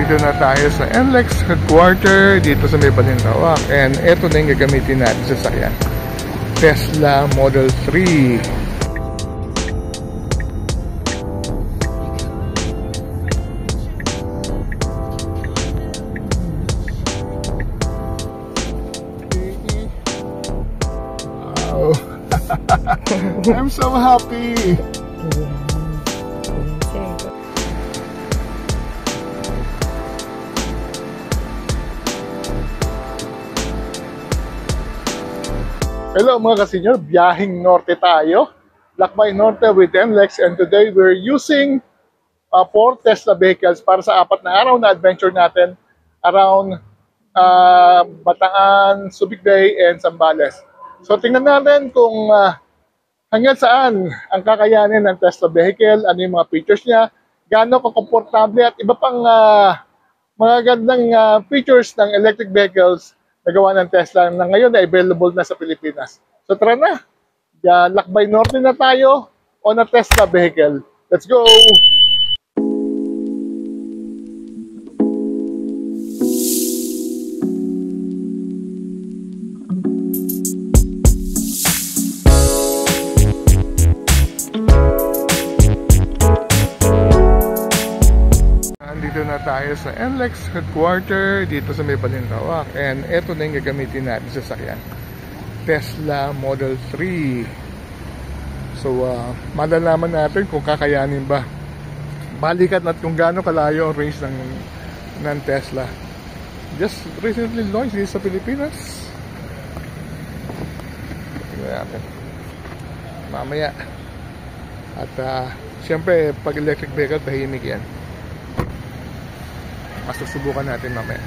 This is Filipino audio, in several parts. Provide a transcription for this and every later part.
Dito na tayo sa NLEX headquarter dito sa may Balintawak, and eto na yung gagamitin natin sa sasakyan, Tesla Model 3. Wow. I'm so happy. Hello mga kasenyor, biyaheng norte tayo. Lakbay Norte with NLEX, and today we're using 4 Tesla vehicles para sa 4 na araw na adventure natin around Bataan, Subic Bay, and Zambales. So tingnan natin kung hanggang saan ang kakayanin ng Tesla vehicle, ano yung mga features niya, gaano ka-komportable at iba pang mga gandang features ng electric vehicles na gawa ng Tesla na ngayon ay available na sa Pilipinas. So tara na, lakbay norte na tayo on a Tesla vehicle. Let's go! Dito na tayo sa NLEX headquarter dito sa may Balintawak, and eto na yung gagamitin natin sa sasakyan, Tesla Model 3. So malalaman natin kung kakayanin ba, balikat at kung gaano kalayo ang range ng Tesla. Just recently launched dito sa Pilipinas. Tingnan natin mamaya. At syempre pag electric vehicle tahimik yan. Mas susubukan natin mamaya.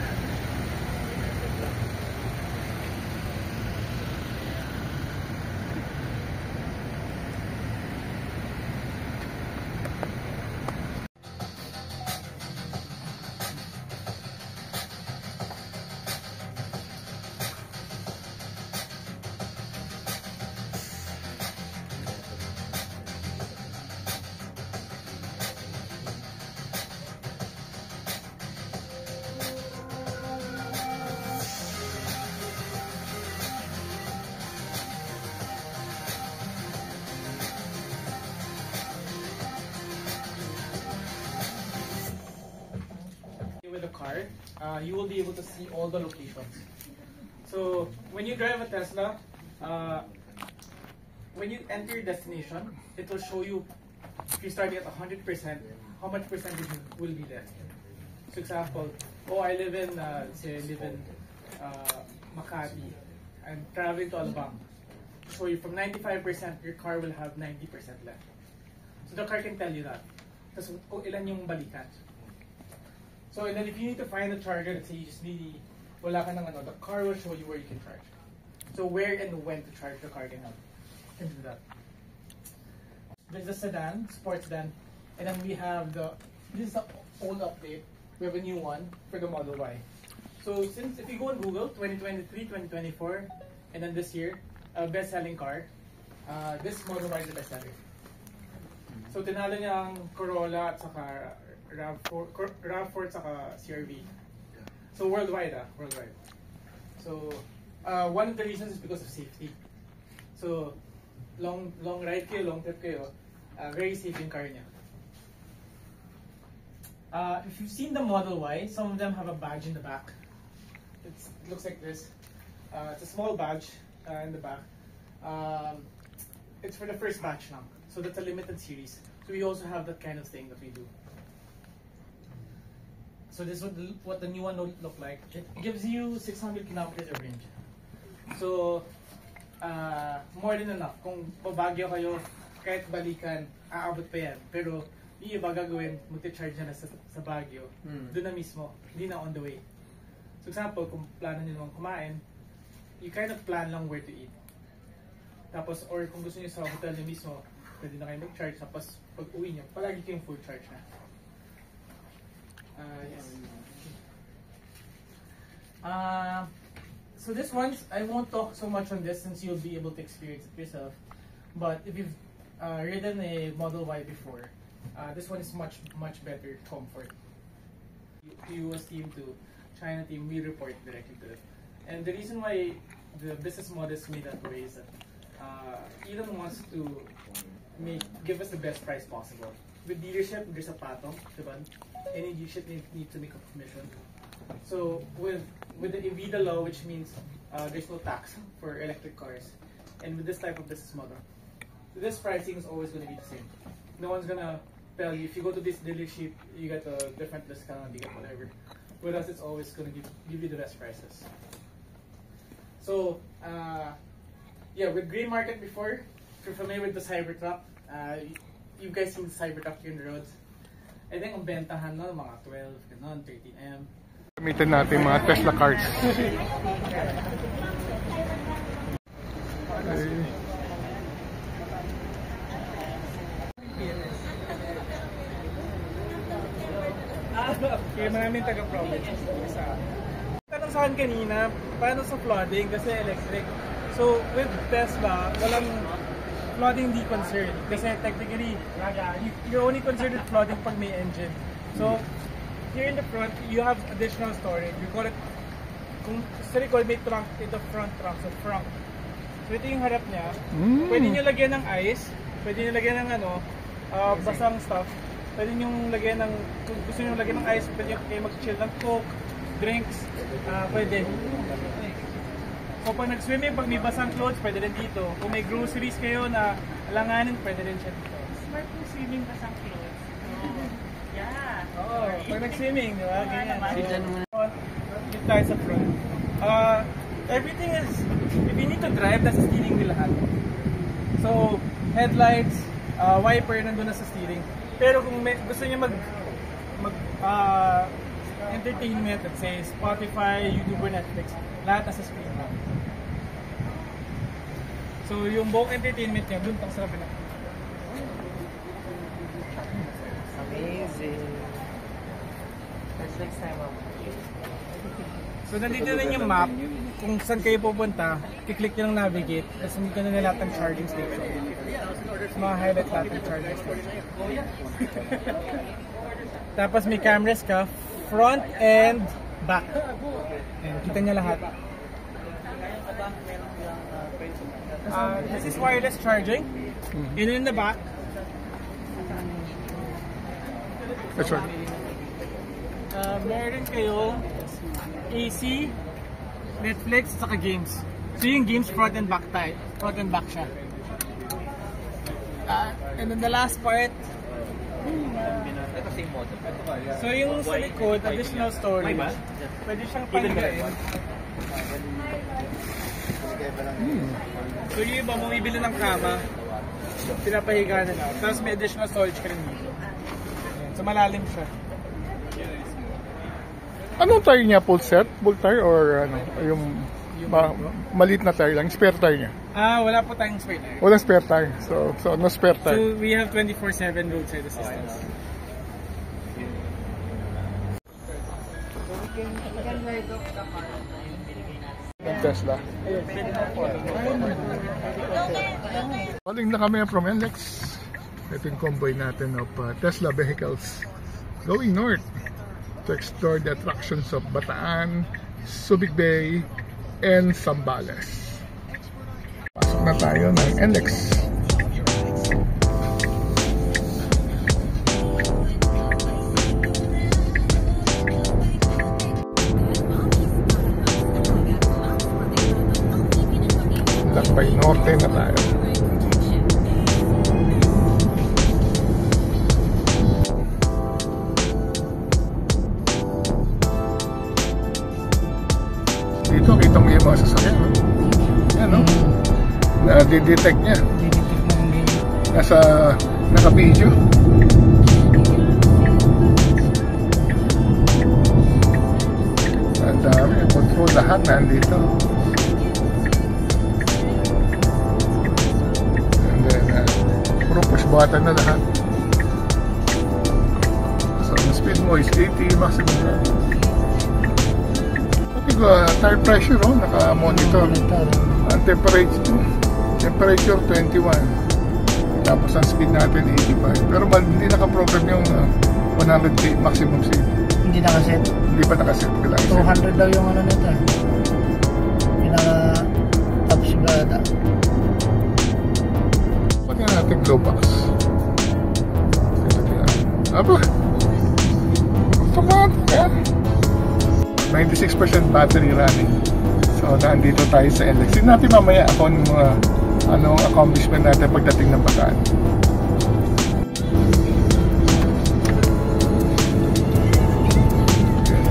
With the car, you will be able to see all the locations. So when you drive a Tesla, when you enter your destination, it will show you, if you start at 100%, how much percentage will be there. For example, I live in Makati. I'm traveling to Alabang. So from 95%, your car will have 90% left. So the car can tell you that. Tapos kung ilan yung balikan. So, and then if you need to find a charger, let's say you just need, wala ka ng the car will show you where you can charge. So, where and when to charge the car can do that. There's the sedan, sports sedan, and then we have this is the old update. We have a new one for the Model Y. So, if you go on Google, 2023, 2024, and then this year, best-selling car, this Model Y is the best-seller. So, tinalo niya ang Corolla at saka RAV4 at saka CR-V. So worldwide. So one of the reasons is because of safety. So long ride kayo, long trip kayo, very safe yung car niya. If you've seen the Model Y, some of them have a badge in the back. It looks like this. It's a small badge in the back. It's for the first batch now. So that's a limited series. So we also have that kind of thing that we do. So this is what the new one will look like. It gives you 600 kilometers of range. So, more than enough. Kung babagyo kayo, kahit balikan, aabot pa yan. Pero, yung iba gagawin, magte-charge na sa Baguio. Doon na mismo, hindi na on the way. So example, kung plano nyo naman kumain, you kind of plan lang where to eat. Tapos, or kung gusto nyo sa hotel nyo mismo, pwede na kayo mag-charge. Tapos, pag uwi nyo, palagi kayong full charge na. Yes. So this one, I won't talk so much on this since you'll be able to experience it yourself. But if you've ridden a Model Y before, this one is much better comfort. US team to China team, we report directly to it. And the reason why the business model is made that way is that Elon wants to give us the best price possible. With dealership, there's a patong, diba? Any dealership needs to make a commission. So with the EVIDA law, which means there's no tax for electric cars, and with this type of business model, this pricing is always going to be the same. No one's gonna tell you if you go to this dealership, you get a different discount, you get whatever. With us, it's always going to give you the best prices. So yeah, with Green Market before, if you're familiar with the Cybertruck, you guys seen the Cybertruck here in the roads. I think ang bentahan no, mga 12, ganon, 13M. Gamitin natin mga Tesla cards. Okay, maraming taga-province. Tanong sa akin kanina, paano sa flooding kasi electric? So with Tesla, walang flooding hindi concerned. Kasi technically, you're only concerned with flooding pag may engine. So here in the front, you have additional storage. We call it, kung sa likod may trunk, ito front trunk, so front. So ito yung harap niya. Pwede nyo lagyan ng ice, pwede nyo lagyan ng basang stuff. Pwede nyo lagyan ng, kung gusto nyo lagyan ng ice, pwede nyo kayo mag-chill ng coke, drinks, pwede. So pag nag-swimming, pag may basang clothes, pwede rin dito. Kung may groceries kayo na alanganin, pwede rin siya dito. Smart yung swimming basang clothes. Yeah. Oo, pag nag-swimming, di ba? Ganyan. Dito tayo sa front. Everything is, if you need to drive, nasa steering wheel lahat. So, headlights, wiper, nandun na sa steering. Pero kung gusto niya entertainment, let's say Spotify, YouTube, or Netflix, lahat nasa screen lang. So, yung buong entertainment niya, dun sa kabila. Amazing. That's next time up. So, nandito na yung map. Kung saan kayo pupunta, kiklik nyo lang navigate. Tapos nandito na lahat ng charging station. Tapos mga highlight lahat ng charging station. Tapos may cameras ka, front and back. Ayan, kita nyo lahat. This is wireless charging. Yun in the back. That's right. Meron kayo AC, Netflix, saka games. So yung games front and back tayo. Front and back siya. And then the last part, so yung sa likod, additional storage. Pwede siyang panggain. So yung iba, bumibili ng kama, pinapahiga na lang. Tapos may additional storage ka rin dito. So malalim siya. Anong tire niya? Full set? Full tire or ano? Yung maliit na tire lang? Spare tire niya? Wala po tayong spare tire. Walang spare tire. So no spare tire. So we have 24/7 roadside assistance. Ng Tesla. Paling na kami from NLEX. Ito yung convoy natin of Tesla vehicles going north to explore the attractions of Bataan, Subic Bay, and Zambales. Pasok na tayo ng NLEX. Lakbay Norte na tayo. Dito, kita mo yung mga sasakyan. Yan, no? Na-detect niya. Naka-video. Ang dami. Control lahat nandito. And then, puro push button na lahat. So, ang speed mo is 80 maximum. Tire pressure, naka-monitor. Ang temperature 21. Tapos ang speed natin 85. Pero hindi naka-program yung 100 maximum speed. Hindi nakaset. Hindi pa nakaset. Kailangan 200 daw yung ano nito. Pinaka-top sigada. Pati nga natin glow box. Aba! Automatic yan. 96% battery running. So, nandito tayo sa LX. Hindi natin mamaya ako ng mga anong accomplishment natin pagdating ng Bataan.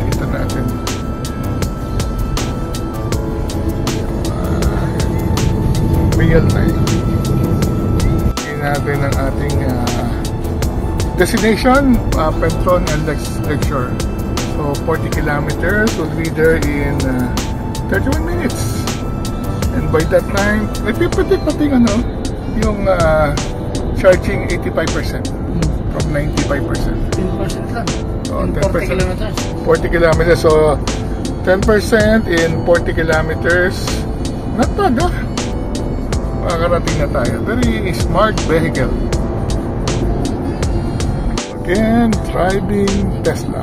Dito natin. Real time. Tingnan natin ang ating destination, Petron LX Lakeshore. So 40 kilometers, will be there in 31 minutes. And by that time, nagpipredict natin yung charging 85% from 95%. 10% lang. Oh, 40 kilometers. 40 kilometers. So 10% in 40 kilometers. Not bad, ah. Makakarating na tayo. Very smart vehicle. Again, driving Tesla.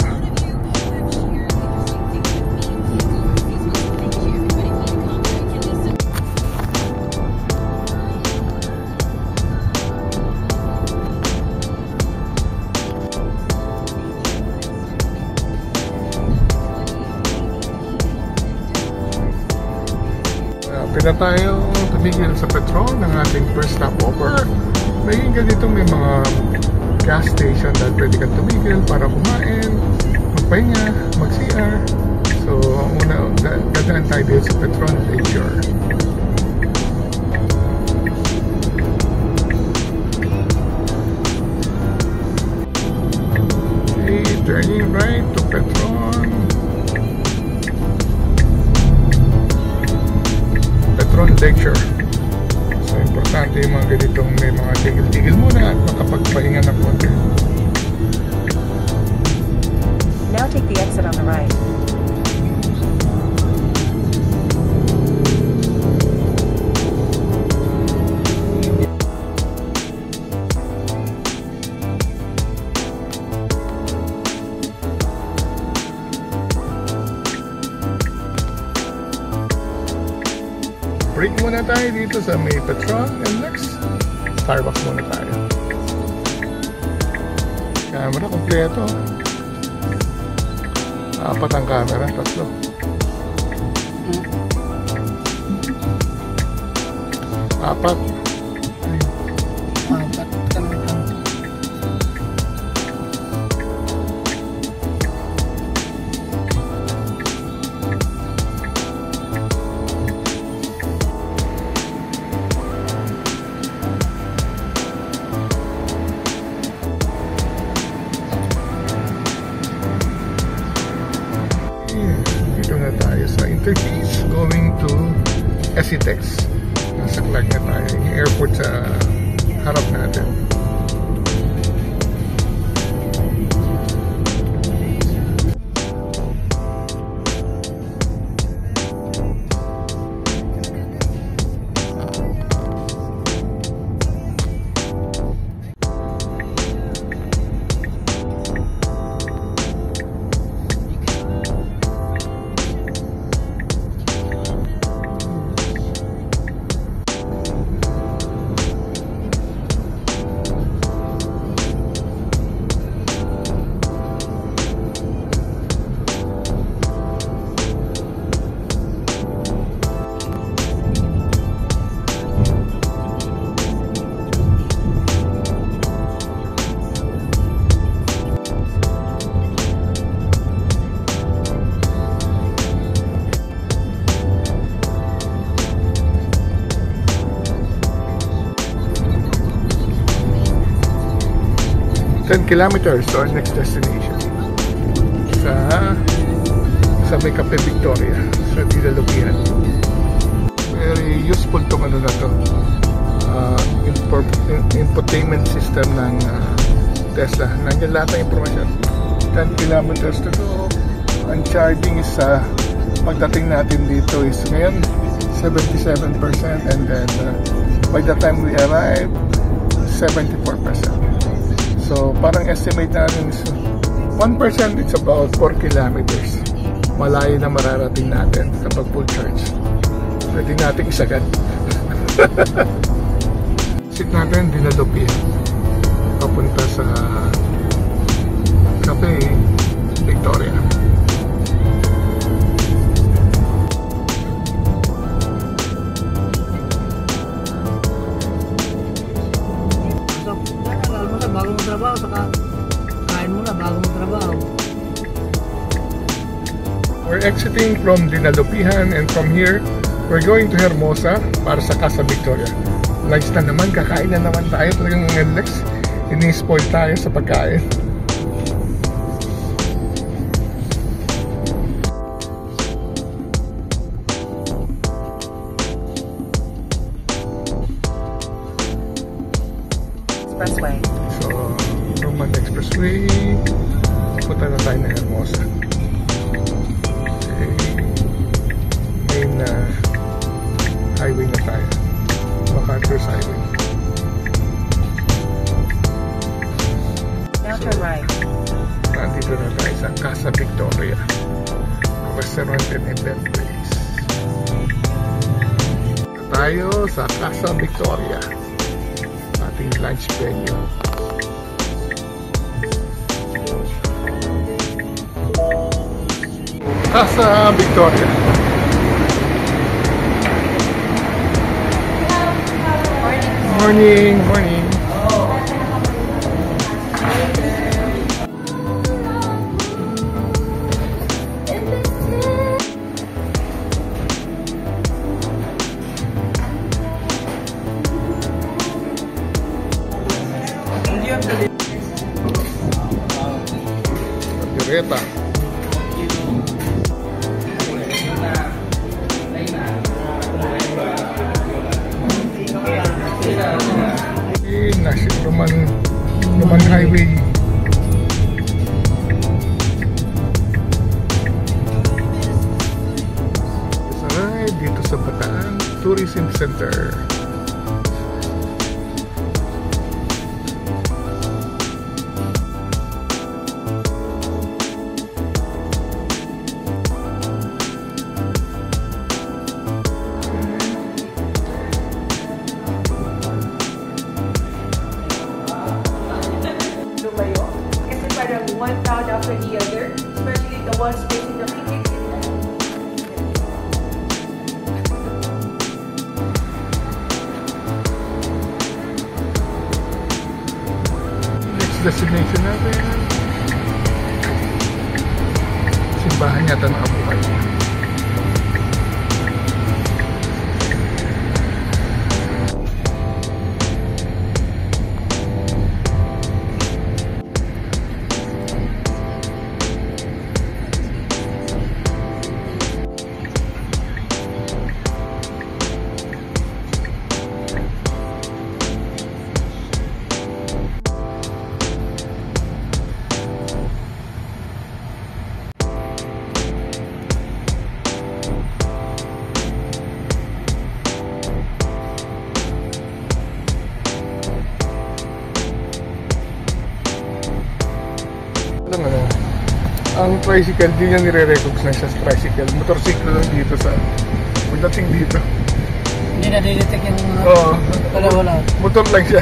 Pina tayo tumigil sa Petron ng ating first stopover. May ganito, may mga gas station na pwede kang tumigil para kumain, magpahinga, mag-CR. So, una, dadaan tayo dito sa Petron Lakeshore. Okay, turning right to Petron. Petron Lakeshore. So, importante yung mga ganitong may mga tigil-tigil muna at makapagpahinga na konti. Now take the exit on the right. Break muna tayo dito sa may Petron and next Starbucks muna tayo. Camera kompleto. 4 ang camera, 3. Apat. Dito na tayo sa Interchange going to SCTEX. Nasa Clark na tayo. Yung airport sa harap natin. Kilometers to our next destination sa may Cafe Victoria sa Dilalupian. Very useful tong ano na to, infotainment system ng Tesla. Nandiyan lahat ng information. 10 kilometers to go. Ang charging is pagdating natin dito is ngayon 77% and then by the time we arrive 74%. So, parang estimate natin is 1% it's about 4 kilometers. Malayo na mararating natin kapag full charge. Pwede natin isagad. Sit natin, Dinalopia. Papunta sa Cafe Victoria. So, alam mo na, bago mo trabaho, saka kain mo na, bago mo trabaho. We're exiting from Dinalopihan and from here, we're going to Hermosa para sa Casa Victoria. Lunch na naman, kakain na naman tayo. Talagang Lex, ini-spoil tayo sa pagkain. Expressway. So, Roman Expressway, punta na tayo na Hermosa. Main highway na tayo. MacArthur's Highway. Now turn right. Nandito na tayo sa Casa Victoria, restaurant and event place. Dito tayo sa Casa Victoria, ating lunch venue. Casa Victoria. Morning, morning. Direta. Nasa Roman Highway. Alright, dito sa Bataan Tourism Center. Kasi parang one town after the other, especially the ones facing the Philippines. Next destination natin, simbahan yata ng Abuhay. Ang tricycle, di niya nire-recognize sa tricycle. Motorsiklo lang dito sa pagdating dito. Hindi na didetect yung Oo. wala. Motor lang siya.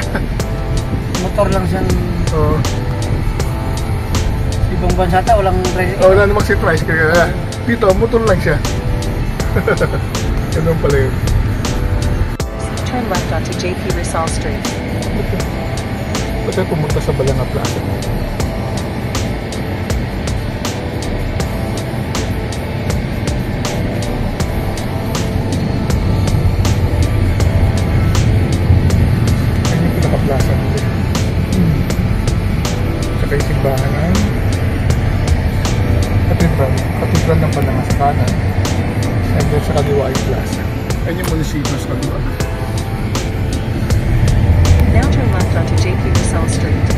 Motor lang siyang Oo. ibang bansa ta, walang tricycle. Wala namang si tricycle. Dito, motor lang siya. Ganun pala yun. Turn left onto JP Rizal Street. Ba't tayo pumunta sa Balanga Plaza? Plaza dito. Saka yung simbahan ng Katedral ng Balanga sa kanan. And then sa kaliwa yung plaza. Yan yung munisipyo sa kaliwa. Now turn left onto JP Rizal Street.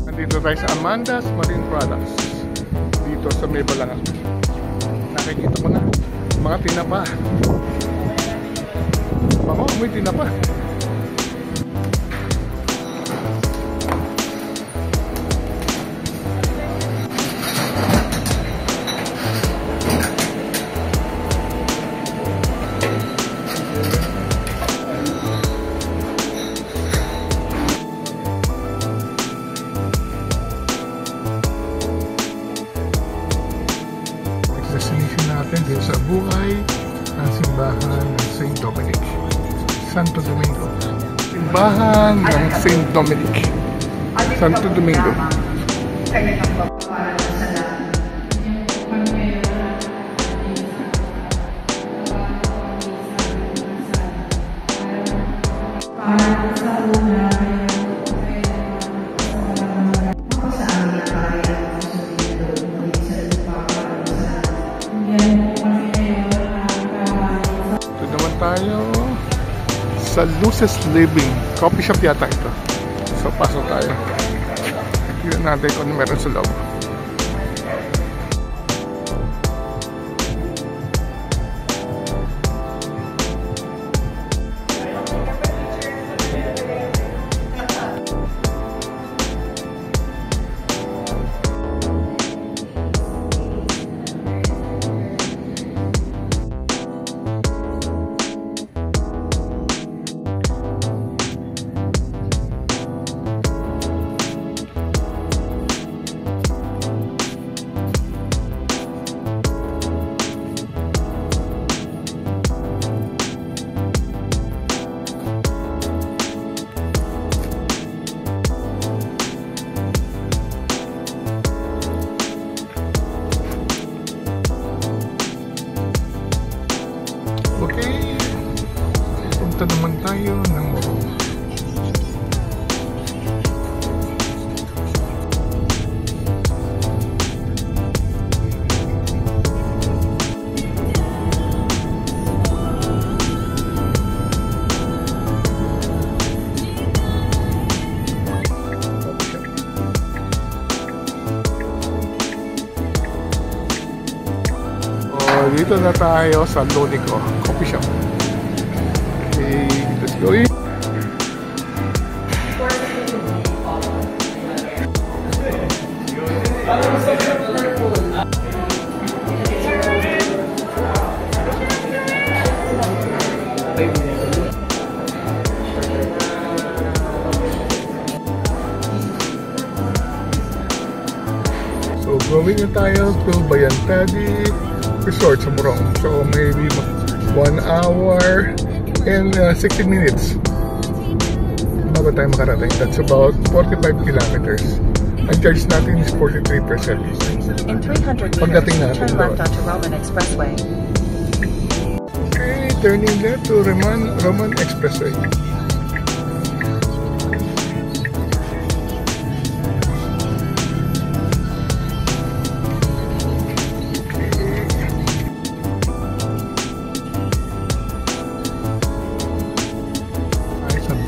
Nandito tayo sa Amanda's Marine Products. Dito sa may Balanga. Nakikita ko na mga tinapa. Bango, may tinapa. Santo Domingo. Simbahan ng St. Dominic. Santo Domingo. Ito naman tayo sa Luces Living. Coffee shop yata ito. So, pasok tayo. Tignan natin kung ano meron sa loob. Okay, punta naman tayo ng Morong. Dito na tayo sa Lonico Coffee Shop. Okay, let's go in. So, going na tayo to Bayantadi Resort sa Morong. So maybe 1 hour and 16 minutes bago tayo makarating. That's about 45 kilometers. Ang charge natin is 43%. In 300 Pagdating meters, natin turn doon. left onto Roman Expressway. Okay, turning left to Roman Expressway.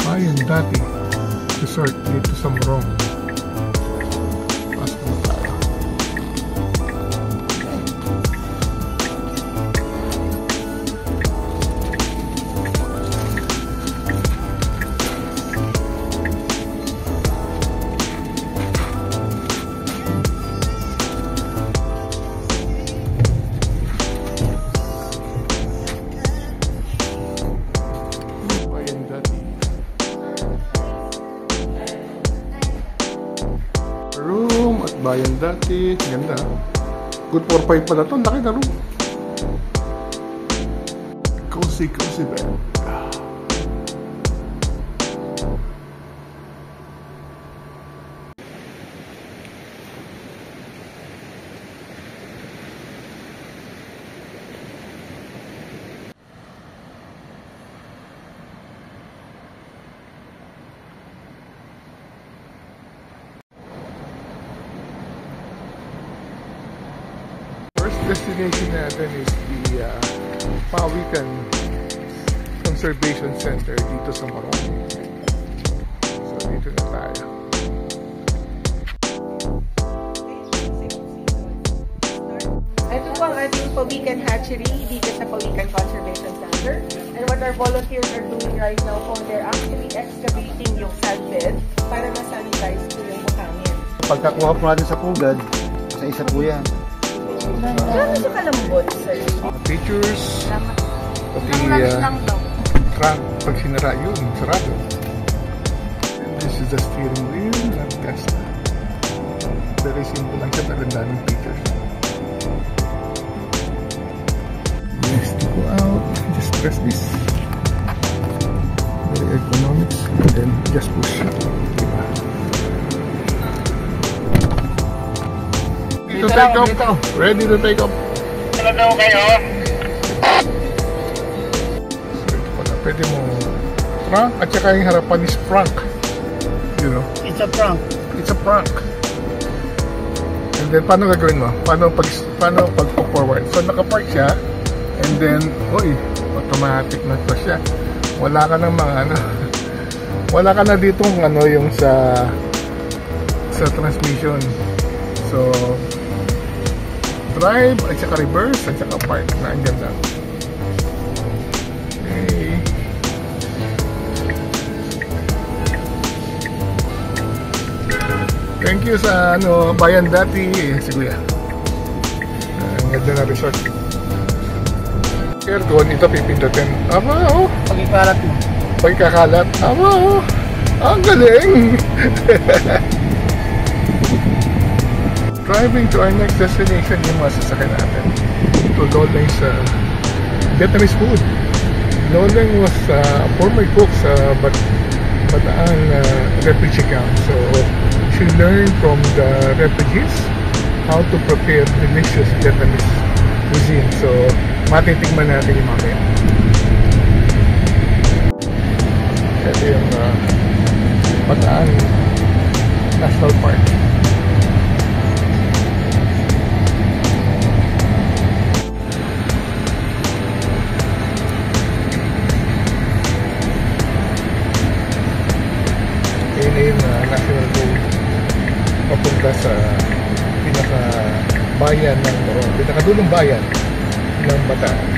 Bayandati Resort dito sa Morong. Pasok na tayo. Room at Bayandati. Ganda. Good for 5 pala ito. Laki na room. Cozy bed. First destination natin is the Pawikan Conservation Center dito sa Morong. So dito na tayo. Ito po ang ating Pawikan Hatchery dito sa Pawikan Conservation Center. And what our volunteers are doing right now po, they're actually excavating yung sand bed para ma-sanitize po yung buhangin. Pagkakuha po natin sa pugad, isa-isa po yan. Gano'n siya kalambot, sir? Pictures. Pati trunk. Pag sinara yun, sarado. And this is the steering wheel ng Tesla. Very simple lang siya, pero ang daming pictures. Next to go out, just press this. Very economics. And then just push. Diba? Ready to take off. Ready to take off. Ano daw kayo? So ito pala. Pwede mo prank at saka yung harapan is prank. You know? It's a prank. It's a prank. And then, paano gagawin mo? Paano pag-forward? So, nakapark siya. And then, automatic na to siya. Wala ka ng mga wala ka na ditong yung sa transmission. So, drive, at saka reverse, at saka park. Naandyan lang. Okay. Thank you sa Bayan Dati, si Kuya. Ang ganda na resort. Aircon, ito pipindutin. Aba, Pagkikalat mo. Pagkakalat. Aba, ang galing! Driving to our next destination yung mga sasakyan natin. To Loleng's Vietnamese food. Loleng was former cook sa Bataan refugee camp. So, she learned from the refugees how to prepare delicious Vietnamese cuisine. So, matitikman natin yung mamaya. Ito yung Bataan National Park. Yun na yung National Road papunta sa pinaka-bayan ng pinakadulong bayan ng Bataan.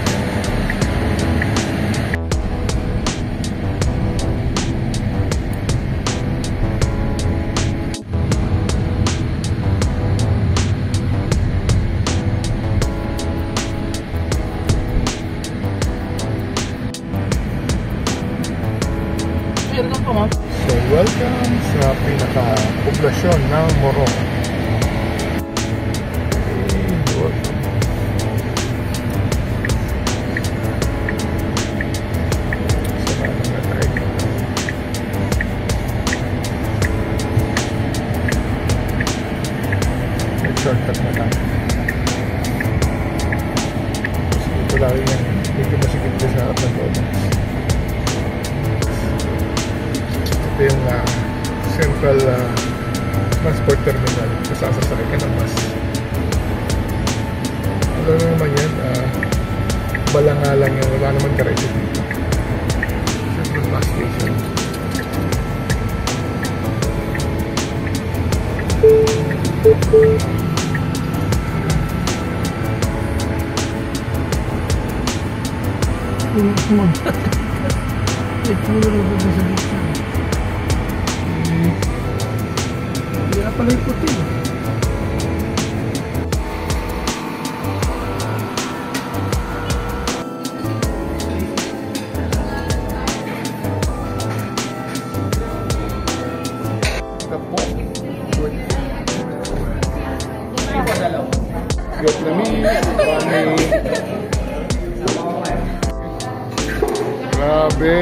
So, welcome sa pinaka-poblasyon ng Morong. Shortcut na lang. Ito lang yan. Medyo masikip ko sa harap ng Loleng's. Ito yung Central Transport Terminal kung saan sasakay ka ng bus. Ano naman yan? Balanga lang yan. Wala naman diretso dito. Central Bus Station. Kaya pala yung puti. Vietnamese, grabe.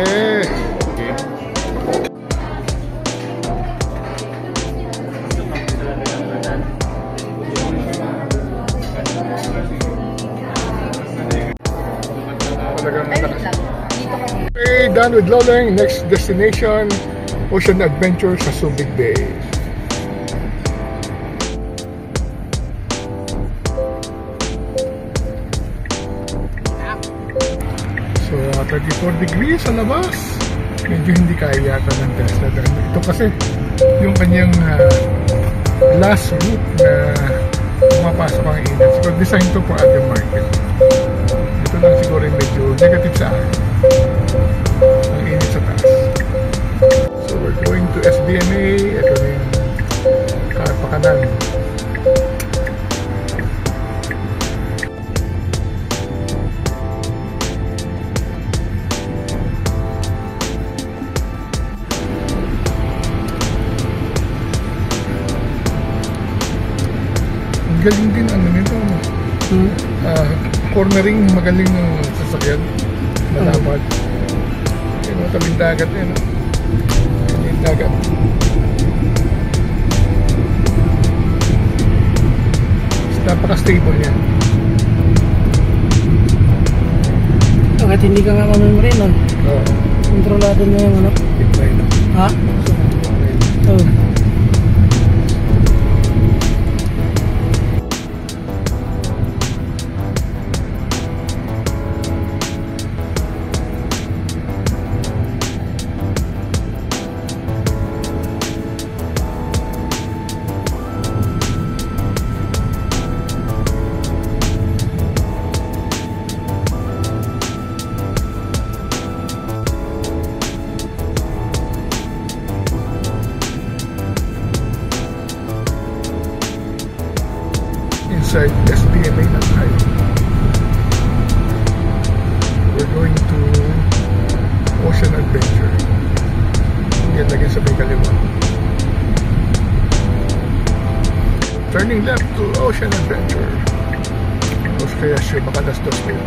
Okay, done with Loleng. Next destination, Ocean Adventure sa Subic Bay. So, 34 degrees sa labas. Medyo hindi kaya yata ng Tesla. Ito kasi yung kanyang glass roof na pumapasok ang init. Siguro design to for other market. Ito lang siguro yung medyo negative sa akin. Ang init sa taas. So, we're going to SBMA. Ito na yung Pakanan. Galing din nito. Cornering, magaling ng sasakyan. Malapad. Mga tabing dagat yun, no? Tabing dagat. Napaka-stable yan. Kahit hindi ka nga mamimreno, Oo. kontrolado mo yung ano. Tigray na. Ha? Oo. Inside SBMA na tayo. We're going to Ocean Adventure. Yan lagi sa may kaliwa. Turning left to Ocean Adventure. Tapos kaya siya baka das dos mo.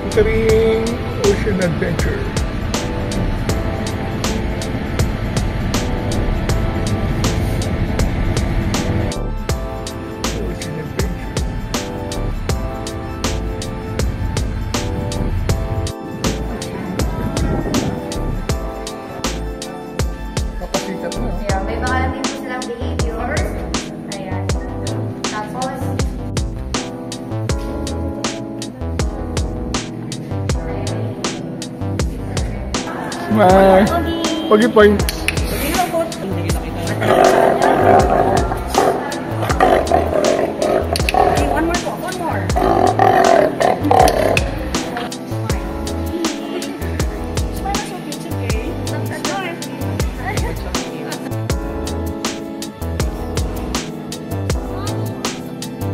Entering Ocean Adventure. Ocean Adventure. Kapasikat na. Yeah, may baka din po silang behaviors. Ayan. Tapos, Pogi point. one more po, one more.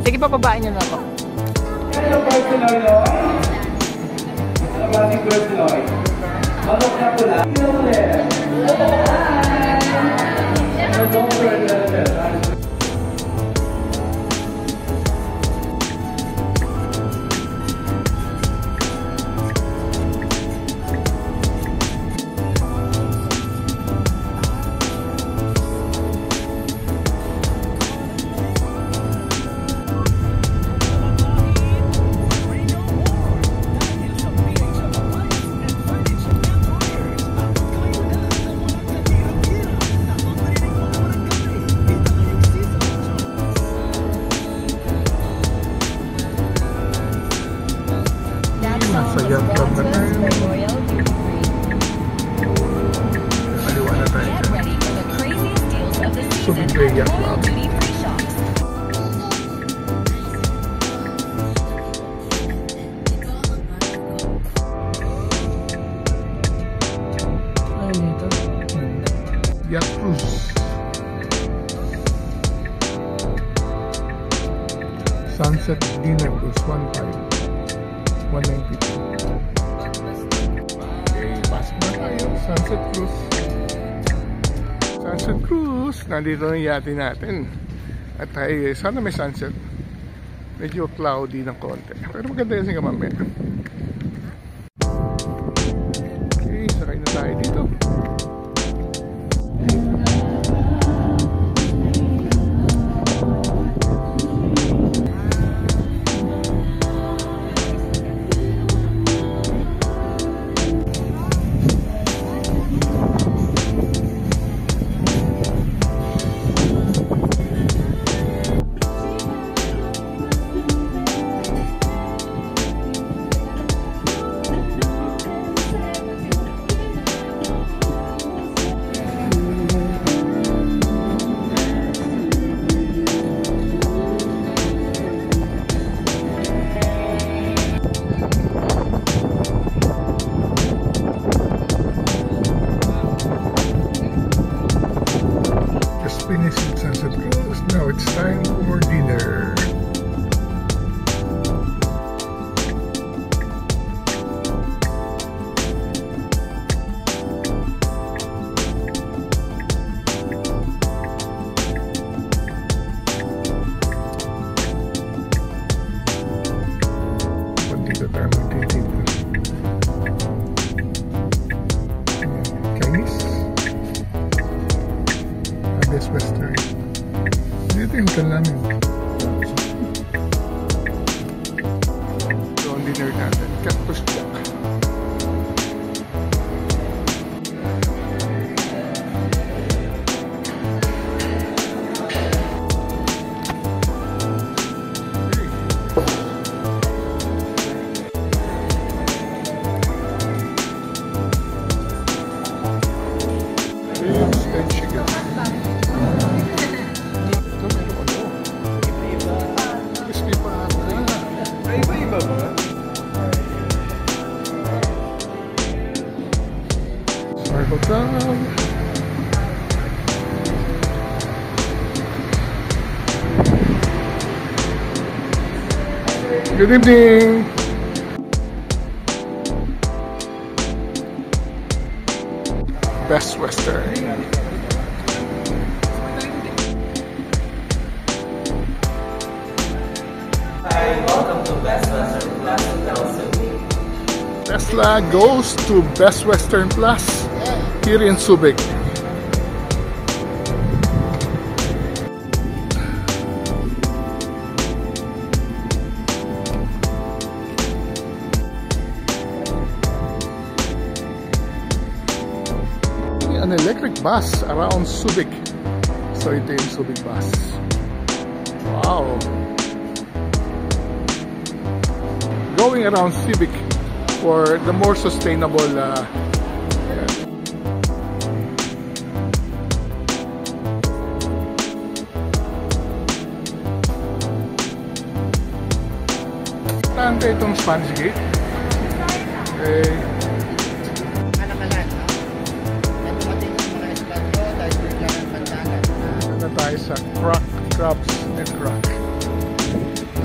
Sige, papabain niyo na ako. Saya ka ba na? Kaliwa na tayo dyan. Subibeya Club. Ano nito? Yacht Cruise. Sunset Dinner Cruise 192. Okay, pasok na tayo. Sunset Cruise. Sunset Cruise. Nandito na yung yate natin. At tayo, sana may sunset. Medyo cloudy ng konti. Pero maganda kasi ka mamaya. Okay, sakay na tayo dito. dinner natin. Cactus Jack. Ribs and chicken. Ito meron ano? Crispy pa ata. Iba-iba ba? Our hotel. Good evening. Best Western. Tesla goes to Best Western Plus here in Subic. An electric bus around Subic. So ito yung Subic bus. Wow. Going around Subic for the more sustainable Tanda itong Spanish Gate. Okay. Na tayo sa Croc Crabs and Croc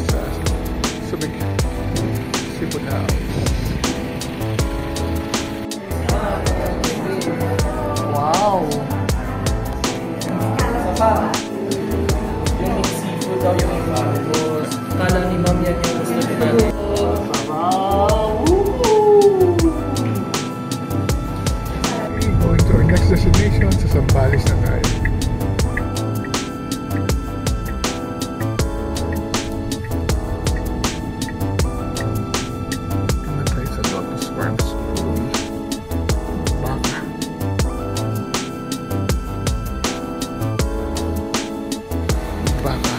sa Subic Seafood House. Wow! Yung seafood daw yung tapos kala ni ma'am yan yung gusto nila. Going to our next destination sa Zambales na tayo. Ano tayo sa Lotus Farm School. Baka. Baka.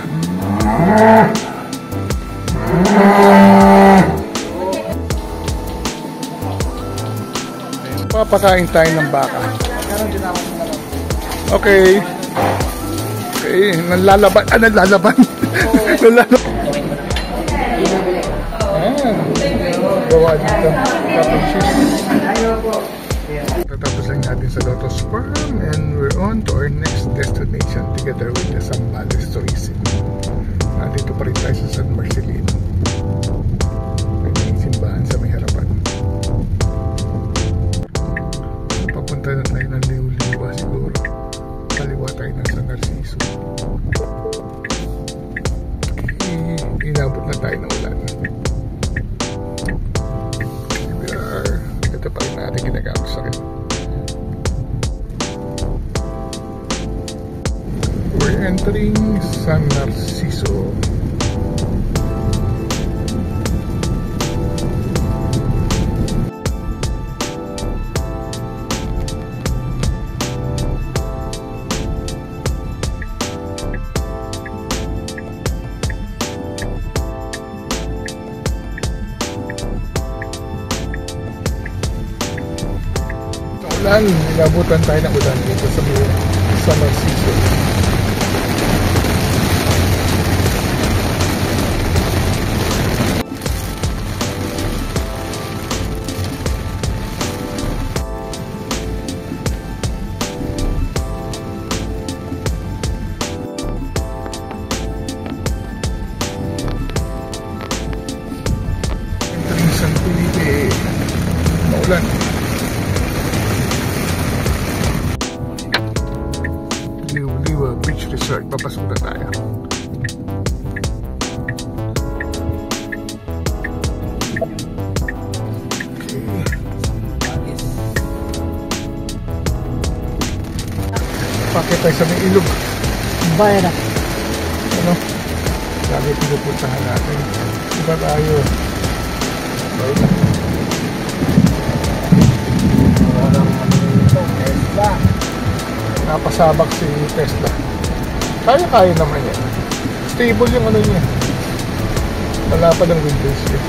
Papakain tayo ng baka. Okay. Okay, nalalaban. Nalalaban. Nalalaban. Gawa dito. Tapos cheese. Tatapos lang natin sa Lotus Farm and we're on to our next destination together with the Zambales Tourism. Dito pa rin tayo sa San Marcelino. May simbahan sa may harapan. Papunta na tayo ng Liwa siguro. Kaliwa tayo ng San Narciso. Inabot na tayo ng ulan. Ito pa rin natin ginagamit sa akin. We're entering San Narciso. Ulan, inabutan tayo ng ulan dito sa San Narciso. Entering San Felipe, maulan. Liwa Beach Resort, papasok na tayo. Okay. Pakit tayo sa may ilog. Bayan na. Ano? Lagi pinupuntahan natin. Iba tayo. Tesla. Napasabak si Tesla. Kaya naman yan. Stable yung ano niya. Wala pa ng winters niya.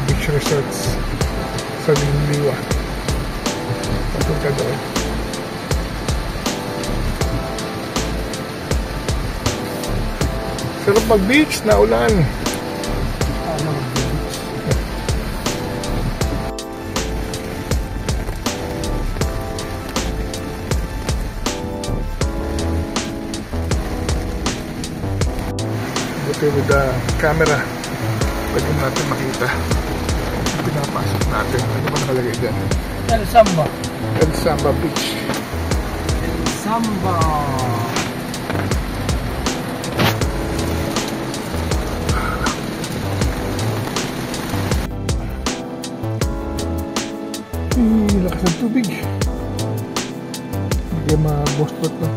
Beach resorts sa Linliwa. Papunta doon. Sarap mag-beach na ulan. Buti with the camera pwede natin makita pinapasok natin. Ano ba nakalagay dyan? El Samba. El Samba Beach. El Samba. Lakas ng tubig. Hindi kayo mabostot na.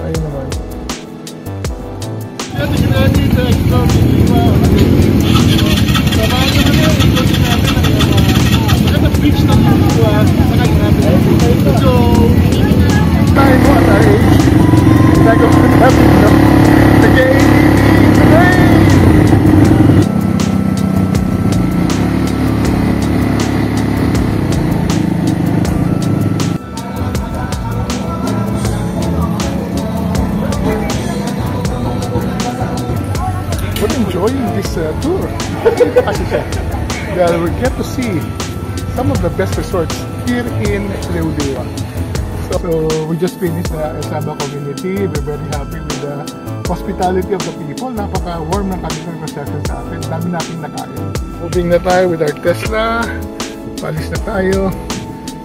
Ayun naman. Ito sila dito. Explore dito. Samahan naman yun. Explore din natin ang magandang beach ng Linliwa. Saka natin. So, tayo mo at ay nagawin natin the game today. Enjoying this tour. We get to see some of the best resorts here in Linliwa. So we just finished the El Samba community. We're very happy with the hospitality of the people. Napaka-warm ng kanilang reception sa atin. Dami natin nakain. Moving na tayo with our Tesla. Palis na tayo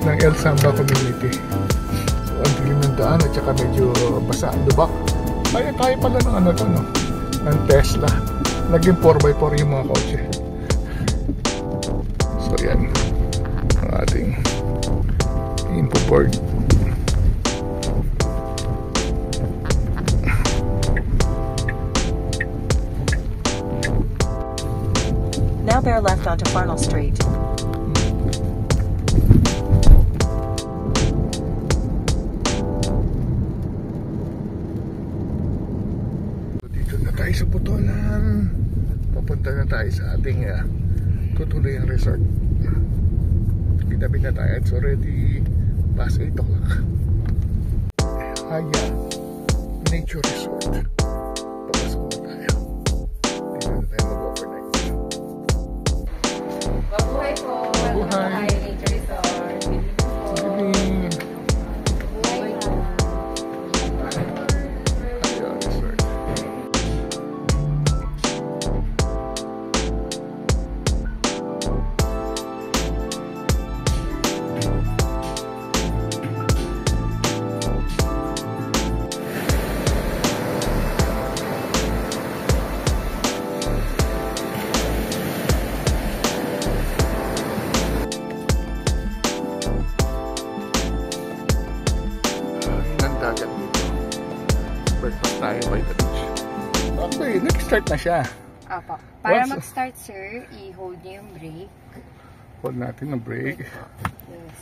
ng El Samba community. So ang dilim ng daan at saka medyo basa ang lubak. Kaya pala ng ano to, no? Ng Tesla. Naging 4x4 yung mga kotse. So yan ang ating info board. Now bear left onto Farnell Street. Dito na tayo sa Putolan. Papunta na tayo sa ating tutuluyang resort. Binabi na tayo. It's already past 8 o'clock. Haya Nature Resort. Papasok na tayo. Dito na tayo mag-overnight. Mabuhay po. Mabuhay. Nature Resort. Good evening. Mabuhay po. Haya Resort. Dagat dito. Breakfast tayo by the beach. Okay, nag-start na siya. Opo. Para What's- mag-start, sir, i-hold niyo yung brake. Hold natin ang brake. Yes.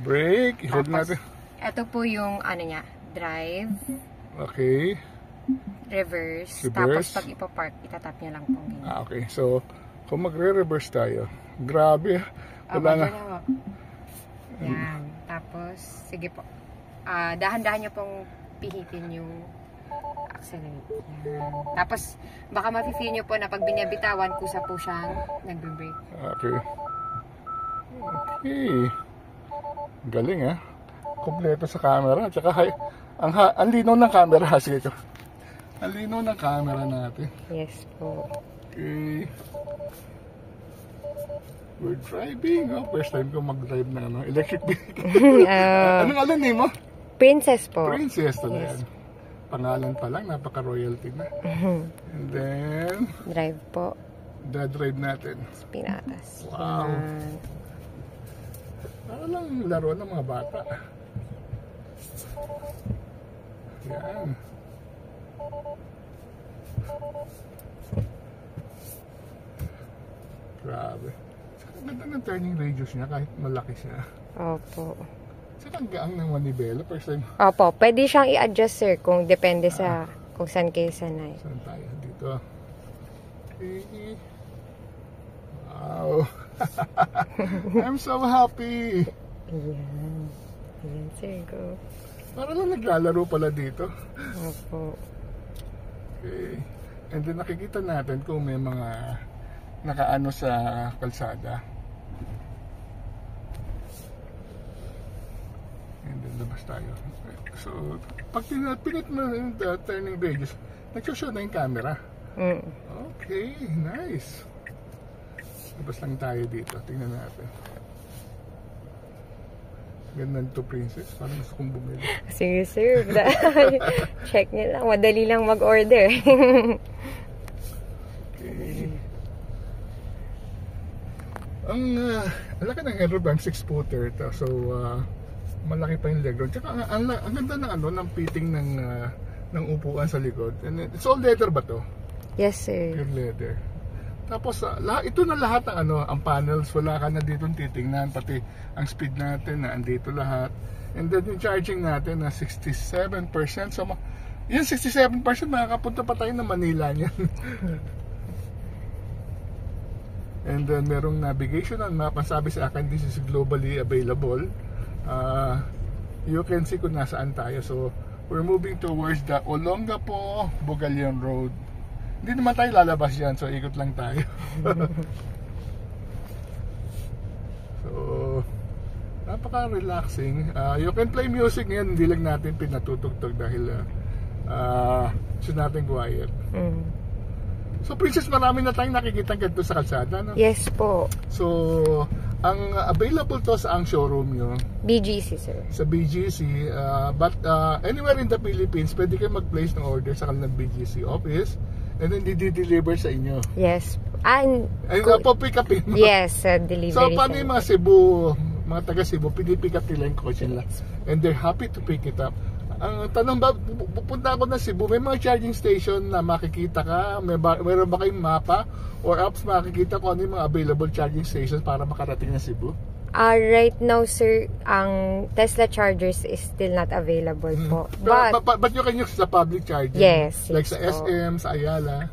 Brake, hold Tapos, natin. Ito po yung, ano niya, drive, Okay. reverse, Reverse. tapos pag ipapark, itatap niya lang po. Okay. So, kung magre-reverse tayo, grabe. Wala na. Yan. Tapos, sige po. Dahan-dahan niyo pong pihitin yung accelerate. Yan. Tapos, baka mafe-feel niyo po na pag binabitawan, kusa po siyang nagbe-brake. Okay. Okay. Galing kompleto sa camera. Tsaka ang linaw ng camera. Sige ko. Ang linaw ng camera natin. Yes po. Okay. We're driving. Oh, first time ko mag-drive ng ano, electric vehicle. Anong name mo? Princess po. Princess talaga. Yes. Pangalan pa lang, napaka-royalty na. And then, Drive po. drive natin. Pinatas. Wow. Para lang laro ng mga bata. Yan. Grabe. Saka ganda ng turning radius niya kahit malaki siya. Opo. Saka ang gaang ng manibela. First time. Opo, pwede siyang i-adjust sir kung depende sa kung saan kayo sanay. Saan tayo? Dito. Okay. Wow. I'm so happy. Ayan. Ayan sir, go. Para lang naglalaro pala dito. Opo. Okay. And then nakikita natin kung may mga nakaano sa kalsada. And then labas tayo. So, pag pinit mo yung turning radius, nagsushow na yung camera. Okay, nice. Labas lang tayo dito. Tingnan natin. Ganda to Princess. Parang gusto kong bumili. Sige sir. Check nyo lang. Madali lang mag-order. Okay. Ang laki ng Aerobank 6-footer ito. So, malaki pa yung legroom. Tsaka ang ganda ng ano, ng fitting ng upuan sa likod. And it's all leather ba to? Yes sir. Pure leather. Tapos ito na lahat ng ano, ang panels, wala ka na dito titingnan, pati ang speed natin na andito lahat. And then yung charging natin na 67%. So yung 67% makakapunta pa tayo ng Manila niyan. And then merong navigation and map. Ang sabi sa akin, this is globally available. You can see kung nasaan tayo. So we're moving towards the Olongapo Bugalion Road. Hindi naman tayo lalabas yan, so ikot lang tayo. So, napaka-relaxing. You can play music ngayon, hindi lang natin pinatutugtog dahil gusto natin quiet. So, Princess, marami na tayong nakikita ganito sa kalsada, no? Yes po. So, ang available to sa ang showroom nyo? BGC sir. Sa BGC, but anywhere in the Philippines, pwede kayo mag-place ng order sa kanilang BGC office. And then di-deliver sa inyo. Yes. Pick upin mo. Yes, delivery. So paano yung mga Cebu, mga taga Cebu, pinipick up nila yung kotse nila. And they're happy to pick it up. Ang tanong ba, pupunta ako na Cebu, may mga charging station na makikita ka? Mayroon ba kayong mapa or apps makikita ko ano yung mga available charging stations para makarating na Cebu? Right now sir, ang Tesla chargers is still not available po. But you can use the public charging? Yes. Like sa SM, sa Ayala.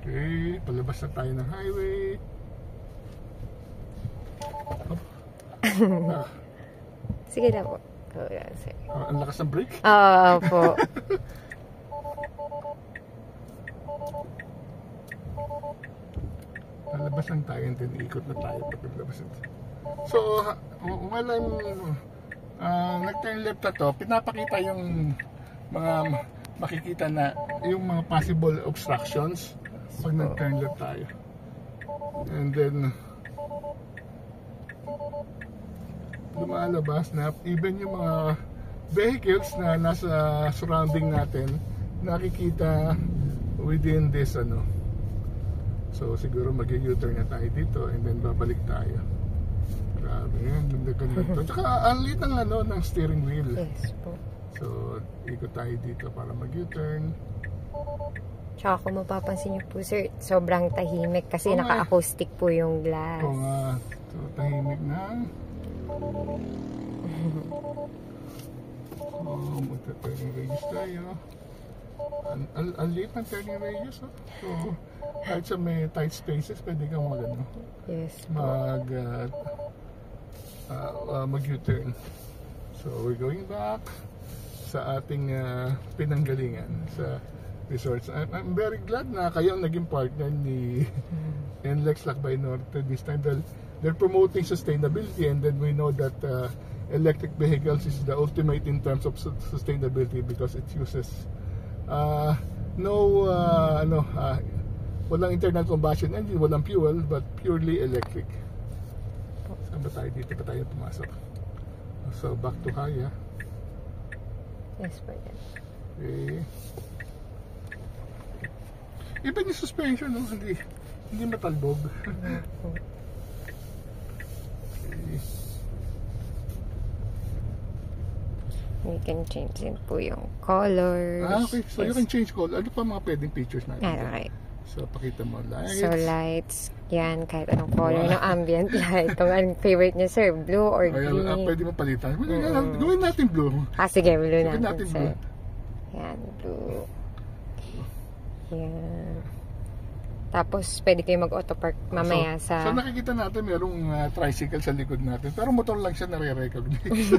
Okay, palabas na tayo ng highway. Sige na po. Oh, yeah, sir. Ang lakas ng brake? Po. Lalabas lang tayo and then ikot na tayo paglabas na. So, while I'm nag-turn left na to, pinapakita yung mga makikita na yung mga possible obstructions pag nag-turn left tayo. And then lumalabas na even yung mga vehicles na nasa surrounding natin nakikita within this ano. So siguro mag-U-turn na tayo dito and then babalik tayo. Grabe yan, ganda-ganda ito. Tsaka ang liit ng ano, ng steering wheel. Yes po. So ikot tayo dito para mag-U-turn. Tsaka kung mapapansin niyo po sir, sobrang tahimik kasi naka-acoustic po yung glass. Oo nga. So tahimik na. So magta-turning radius tayo. Ang liit ng turning radius. So kahit sa may tight spaces, pwede kang yes, mag-U-turn. So we're going back sa ating pinanggalingan sa resorts. I'm very glad na kayo ang naging partner ni NLEX Lakbay Norte this time. They're promoting sustainability and then we know that electric vehicles is the ultimate in terms of Walang internal combustion engine, walang fuel, but purely electric. Saan ba tayo? Dito pa tayo pumasok. So, back to high, ha? Yes po yan. Okay. Iba yung suspension, no? Hindi matalbog. Okay. You can change din po yung colors. Okay. So, you can change color. Ano pa mga pwedeng features natin? Okay. So, pakita mo lights. So, lights. Yan, kahit anong color ng ambient light. Kung anong favorite niya, sir, blue or green. Pwede mo palitan. Gawin natin blue. Sige, blue Gawin natin, blue. sir. Yan, blue. Yan. Tapos, pwede kayo mag-auto park mamaya sa... So, nakikita natin merong tricycle sa likod natin. Pero motor lang siya nare-recognize.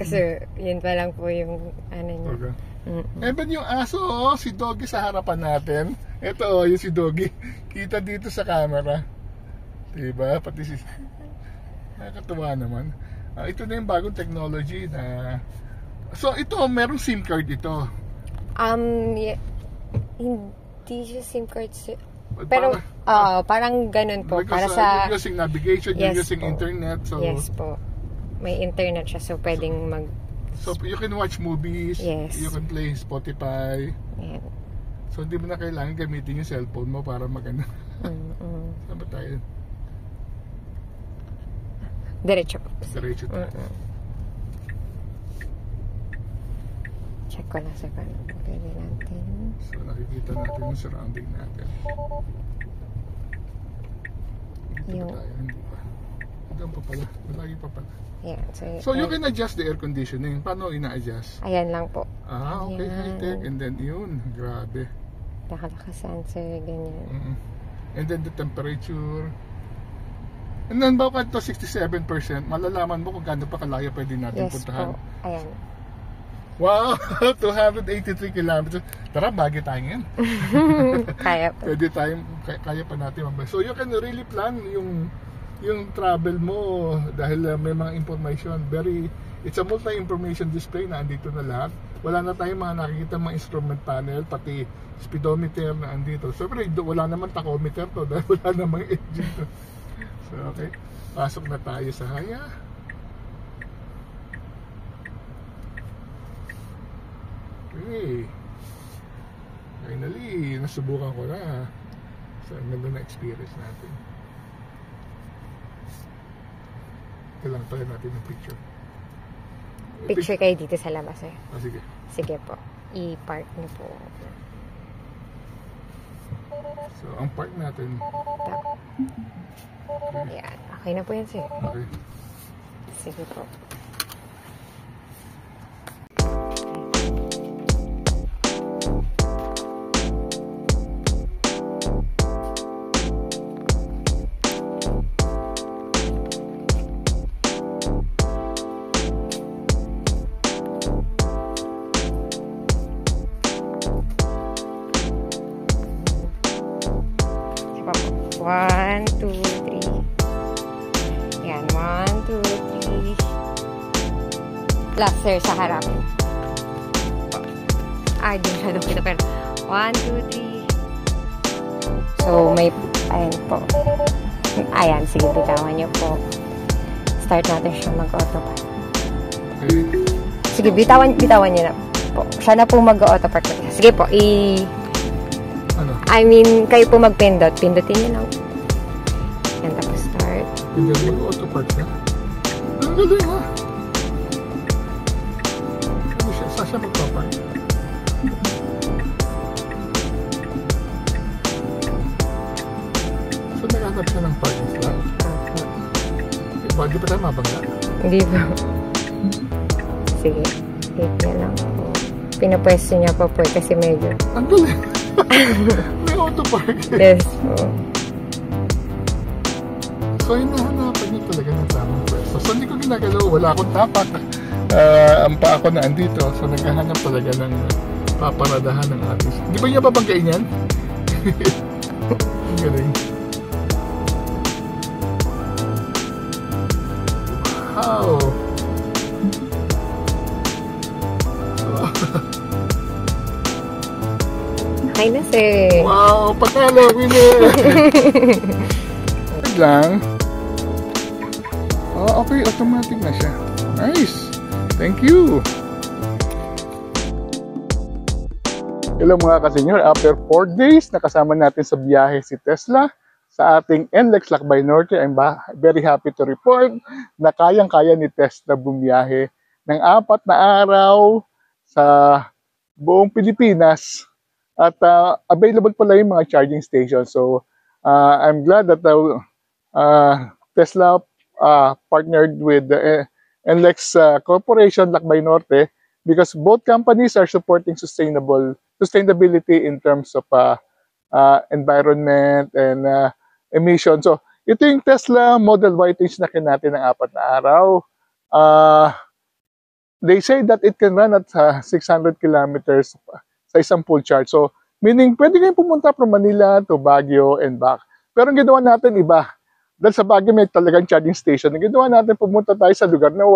Kasi, yun pa lang po yung ano niya. Okay. Even yung aso, si Doggy sa harapan natin. Ito, yung si Doggy. Kita dito sa camera. Diba? Pati si... Nakakatuwa naman. Ito na yung bagong technology na... So, ito, merong SIM card ito. Hindi siya SIM card, sir. Pero, parang ganun po. Because, Para sa... you're using navigation, Yes you're using po. internet. So, Yes po. May internet siya, so pwedeng So, you can watch movies. Yes. You can play Spotify. Yan. So, hindi mo na kailangan gamitin yung cellphone mo para magano. Saan ba tayo? Diretso po. Diretso tayo. Check ko lang sa paano pwede natin. So, nakikita natin yung surrounding natin. Dito Yung- pa tayo, hindi pa. Doon pa pala. Malagi pa pala. Yan. So, you can adjust the air conditioning. Paano ina-adjust? Ayan lang po. Okay, Ayan. high-tech. And then, yun. Grabe. Nakalaka-sensor, ganyan. And then, the temperature. And then, baka ito 67%, malalaman mo kung gaano pa kalayo pwede natin Yes puntahan. po. Ayan. Wow! 283 kilometers. Tara, bagay tayo ngayon. Kaya po. Pwede tayong, kaya pa natin mamaya. So, you can really plan yung travel mo dahil may mga information. It's a multi-information display na andito na lahat. Wala na tayong mga nakikita mga instrument panel, pati speedometer na andito. Siyempre, wala naman tachometer to dahil wala namang engine to. So, okay. Pasok na tayo sa haya. Okay. Finally, nasubukan ko na. So, ang ganda na experience natin. Kailangan pala natin ng picture. Picture kayo dito sa labas, sir. Sige. Sige po. I-park niyo po. So, ang park natin. Ayan. Okay na po yan, sir. Okay. Sige po. Sige po. 1, 2, 3. Yan. 1, 2, 3. Plus, sir, sa harap. Di masyadong kita, pero 1, 2, 3. So, may, ayan po. Ayan, sige, bitawan niyo po. Start natin siya mag-autopark. Okay. Sige, bitawan niyo na po. Siya na po mag-autopark. Sige po, Ano? I mean, kayo po mag-pindot. Pindutin niyo lang. Yan, tapos start. Hindi mag-auto park na. Ang galing ha. Ano siya? Saan siya magpapark? So, naghanap siya ng parking slot. Diba, di pa tayo mabangga? Hindi po. Sige, wait niya lang po. Pinapwesto niya po po kasi medyo. Ang galing. May auto park. Yes po. So, hinahanapan niyo talaga ng tamang pwesto. So, hindi ko ginagalaw. Wala akong tapak. Ang pa ako na andito. So, naghahanap talaga ng paparadahan ng atis. Di ba niya babanggain yan? Ang galing. Wow! Sumakay na, sir. Wow, patalo, winner! Wait lang. Oh, okay, automatic na siya. Nice! Thank you! Hello mga kasenyor, after 4 days, nakasama natin sa biyahe si Tesla sa ating NLEX Lakbay Norte. I'm very happy to report na kayang-kaya ni Tesla bumiyahe ng 4 na araw sa buong Pilipinas at available pala yung mga charging stations. So, I'm glad that Tesla partnered with the NLEX Corporation Lakbay Norte because both companies are supporting sustainability in terms of environment and emission. So, ito yung Tesla Model Y na natin ng 4 na araw. They say that it can run at 600 kilometers sa isang full charge. So, meaning, pwede kayong pumunta from Manila to Baguio and back. Pero ang ginawa natin iba. Dahil sa Baguio may talagang charging station. Ang ginawa natin, pumunta tayo sa lugar na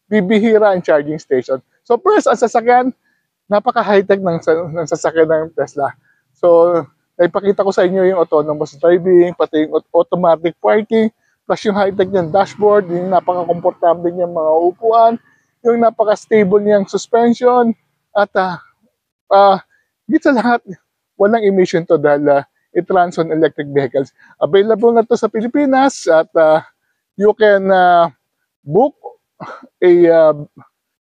bibihira ang charging station. So, first, ang sasakyan, napaka-high-tech ng sasakyan ng Tesla. So, naipakita ko sa inyo yung autonomous driving, pati yung automatic parking, plus yung high-tech niyang dashboard, yung napaka-komportable niyang mga upuan, yung napaka-stable niyang suspension, at dito sa lahat, walang emission to dahil it runs on electric vehicles. Available na to sa Pilipinas at you can book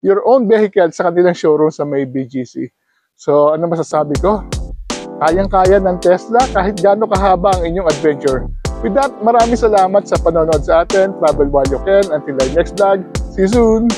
your own vehicle sa kanilang showroom sa may BGC. So, ano masasabi ko? Kayang-kaya ng Tesla kahit gaano kahaba ang inyong adventure. With that, maraming salamat sa panonood sa atin. Travel while you can. Until our next vlog. See you soon!